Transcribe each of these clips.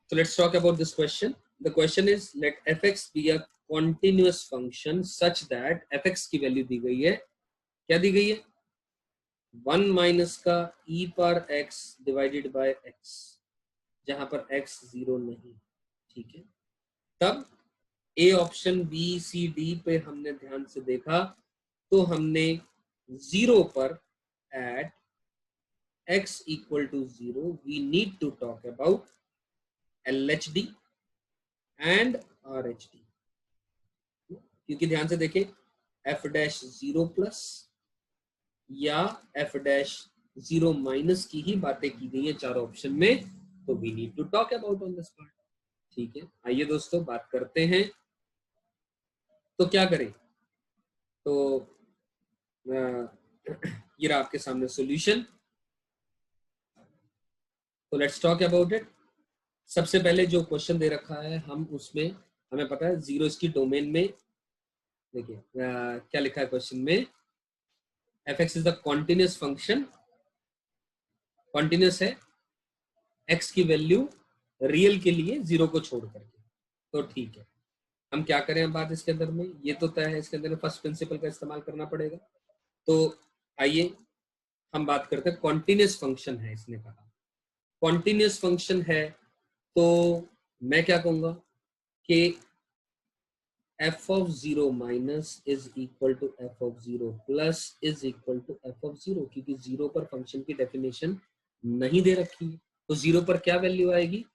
So let's talk about this question. The question is, let fx be a continuous function such that fx की value दी गई है, क्या दी गई है, 1 minus का e पर x डिवाइडेड बाय x, जहां पर x 0 नहीं, ठीक है। तब A option B C D पे हमने ध्यान से देखा तो हमने 0 पर at x equal to 0 we need to talk about LHD and RHD, क्योंकि ध्यान से देखें f डैश 0 प्लस या f डैश 0 माइनस की ही बातें की गई है चारों ऑप्शन में, तो we need to talk about on this part, ठीक है। आइए दोस्तों बात करते हैं, तो क्या करें, तो ये रहा आपके सामने सॉल्यूशन। तो लेट्स टॉक अबाउट इट। सबसे पहले जो क्वेश्चन दे रखा है हम उसमें हमें पता है 0 इसकी डोमेन में, देखिए क्या लिखा है क्वेश्चन में, fx is the continuous function, continuous है, x की वैल्यू रियल के लिए 0 को छोड़ करके, तो ठीक है। हम क्या करें अब बात इसके अंदर में, ये तो तय है, इसके अंदर फर्स्ट प्रिंसिपल का इस्तेमाल करना पड़ेगा। तो आइए हम बात करते हैं, कॉन्टिन्यूस फंक्शन है, इसने कहा कॉन्टिन्यूस फंक्शन है, तो मैं क्या कहूंगा कि f of 0 minus is equal to f of 0 plus is equal to f of 0, क्योंकि 0 पर फंक्शन की डेफिनेशन नहीं दे रखी है, तो 0 पर क्या वैल्यू आएगी,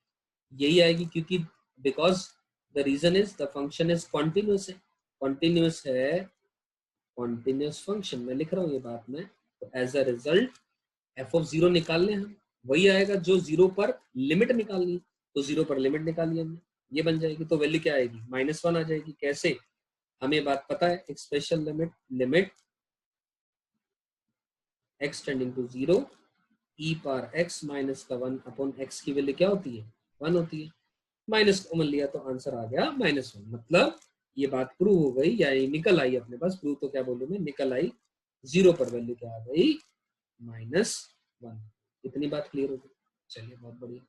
यही आएगी, क्योंकि because the reason is the function is continuous है, कॉन्टिन्यूस है, कॉन्टिन्यूस फंक्शन मैं लिख रहा हूँ ये बात में, तो as a result f of 0 निकालने हम वही आएगा जो 0 पर लिमिट निकालनी, तो 0 पर लिमिट निकाली हमने, ये बन जाएगी, तो वैल्यू क्या आएगी, -1 आ जाएगी। कैसे, हमें बात पता है, एक special limit, limit x tending to 0 e power x minus का 1 अपॉन x की वैल्यू क्या होती है, 1 होती है, माइनस कॉमन लिया तो आंसर आ गया -1, मतलब ये बात प्रूव हो गई, या निकल आई अपने पास, प्रूव तो क्या बोलूं मैं, निकल आई, 0 पर वैल्यू क्या आ गई, -1। इतनी बात क्लियर हो गई, चलिए बहुत बढ़िया।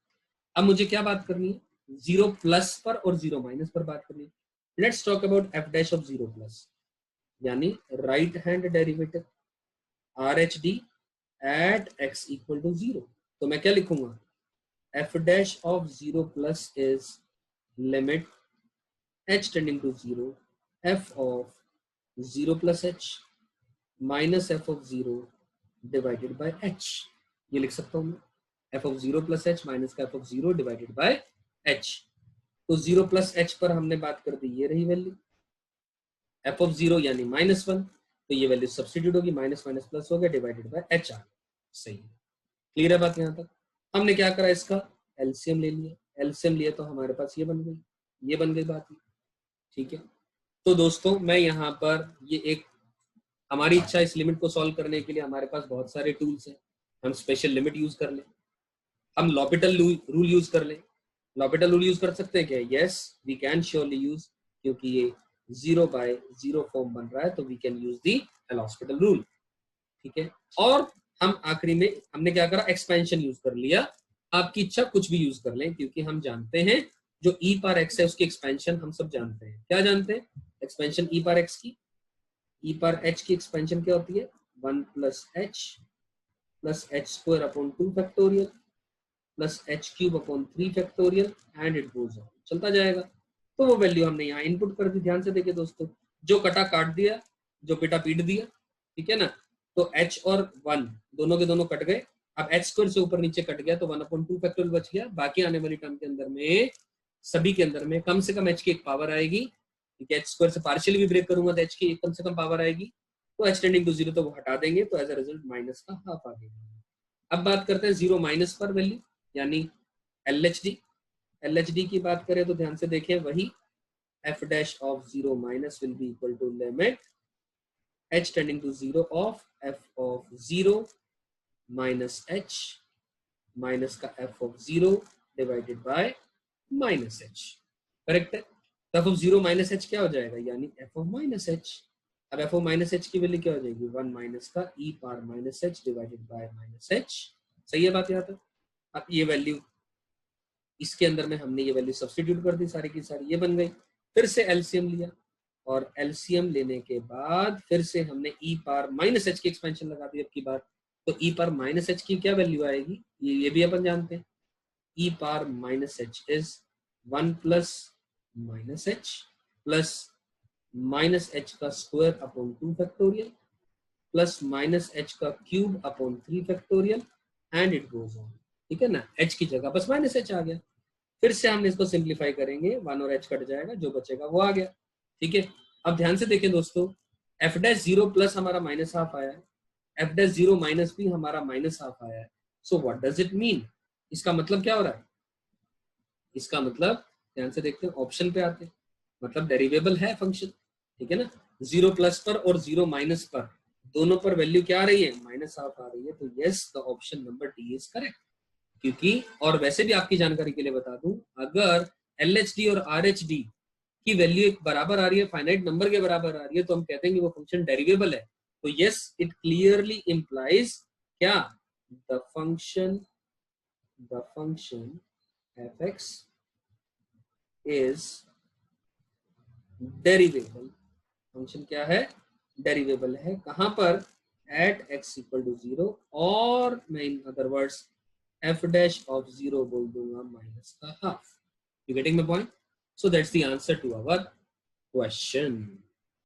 अब मुझे क्या बात करनी है, 0 प्लस पर और 0 माइनस पर बात करनी है। Let's talk about f dash of 0 plus, यानी right hand derivative RHD at x equal to 0, तो मैं क्या लिखूंगा, f dash of 0 plus is limit h tending to 0 f of 0 plus h minus f of 0 divided by h, ये लिख सकता हूं मैं, f of 0 plus h minus का f of 0 divided by h, तो 0 प्लस h पर हमने बात कर दी, ये रही वैल्यू f ऑफ 0 यानी -1, तो ये वैल्यू सब्स्टिट्यूट होगी, माइनस माइनस प्लस हो गया, डिवाइडेड बाय h आ गया, सही है, क्लियर है बात। यहाँ तक हमने क्या करा, इसका एलसीएम ले लिया, एलसीएम लिया तो हमारे पास ये बन गई, ये बन गई बात, ठीक है। तो दोस्तों मैं यहाँ पर ये एक, हमारी इच्छा इस लिमिट को सॉल्व करने के लिए हमारे पास बहुत सारे टूल्स हैं, हम स्पेशल लिमिट यूज कर लें, हम लॉपिटल रूल यूज कर लें, लॉपिटल रूल यूज कर सकते हैं क्या, yes we can surely use, क्योंकि ये 0/0 फॉर्म बन रहा है, तो we can use the L hospital rule, ठीक है। और हम आखिरी में हमने क्या करा, एक्सपेंशन यूज कर लिया, आपकी इच्छा कुछ भी यूज कर लें, क्योंकि हम जानते हैं जो e पावर x है उसकी एक्सपेंशन हम सब जानते हैं, क्या जानते हैं, एक्सपेंशन e पावर x की, e पावर h की एक्सपेंशन क्या होती है, 1 plus h square upon 2 factorial plus h cube upon 3 factorial and it goes on, चलता जाएगा। तो वो वैल्यू हमने यहाँ इनपुट कर दी, ध्यान से देखिए दोस्तों, जो कटा काट दिया, जो पिटा पीट दिया, ठीक है ना, तो h और 1 दोनों के दोनों कट गए, अब h स्क्वायर से ऊपर नीचे कट गया तो 1/2 फैक्टोरियल बच गया, बाकी आने वाली टर्म के अंदर में सभी के अंदर में कम से कम h की एक पावर आएगी, ठीक है, h स्क्वायर से पार्शियली भी ब्रेक करूंगा तो h की एक कम से कम पावर आएगी, तो h टेंडिंग टू 0 तो वो हटा देंगे, तो एज अ रिजल्ट माइनस का हाफ आ गया। अब बात करते हैं 0 माइनस पर वैल्यू, यानी LHD की बात करें तो ध्यान से देखें, वही f dash of 0 minus will be equal to limit h tending to 0 of f of 0 minus h minus का f of 0 divided by minus h, correct है। तो f ऑफ 0 माइनस h क्या हो जाएगा, यानी f ऑफ माइनस h, अब f of minus h की value क्या हो जाएगी, 1 माइनस का e power minus h divided by minus h, सही है बात यहाँ तक। अब ये वैल्यू इसके अंदर में हमने ये वैल्यू सब्स्टिट्यूट कर दी, सारी की सारी ये बन गई। फिर से एलसीएम लिया और एलसीएम लेने के बाद फिर से हमने ई पावर माइनस एच की एक्सपेंशन लगा दी अब की बार। तो ई पावर माइनस एच की क्या वैल्यू आएगी, ये भी अपन जानते हैं। E power minus h is 1 plus minus h plus minus h का square upon 2 factorial plus minus h का cube upon 3 factorial and it goes on. ठीक है ना, एच की जगह बस माइनस एच आ गया। फिर से हम इसको सिंप्लीफाई करेंगे, 1 और एच कट जाएगा, जो बचेगा वो आ गया। ठीक है, अब ध्यान से देखें दोस्तों, एफ डैश जीरो प्लस हमारा माइनस हाफ आया है, एफ डैश जीरो माइनस भी हमारा माइनस हाफ आया है। So what does it mean, इसका मतलब क्या हो रहा है, इसका मतलब ध्यान से देखते हैं, ऑप्शन पे आते हैं, मतलब डेरिवेबल है फंक्शन। ठीक है ना, जीरो प्लस पर और जीरो माइनस पर दोनों पर वैल्यू क्या आ रही है, माइनस हाफ आ रही है। तो yes, the option number D is correct. क्योंकि और वैसे भी आपकी जानकारी के लिए बता दूं, अगर LHD और RHD की वैल्यू एक बराबर आ रही है, फाइनाइट नंबर के बराबर आ रही है, तो हम कहते हैं कि वो फंक्शन डेरिवेबल है। तो यस, इट क्लियरली इंप्लाइज क्या, the function fx is derivable. Function क्या है, डेरिवेबल है। कहां पर, एट x इक्वल टू 0, और मैं in other words f dash of 0 बोल दूंगा माइनस का half. You getting my point? So that's the answer to our question.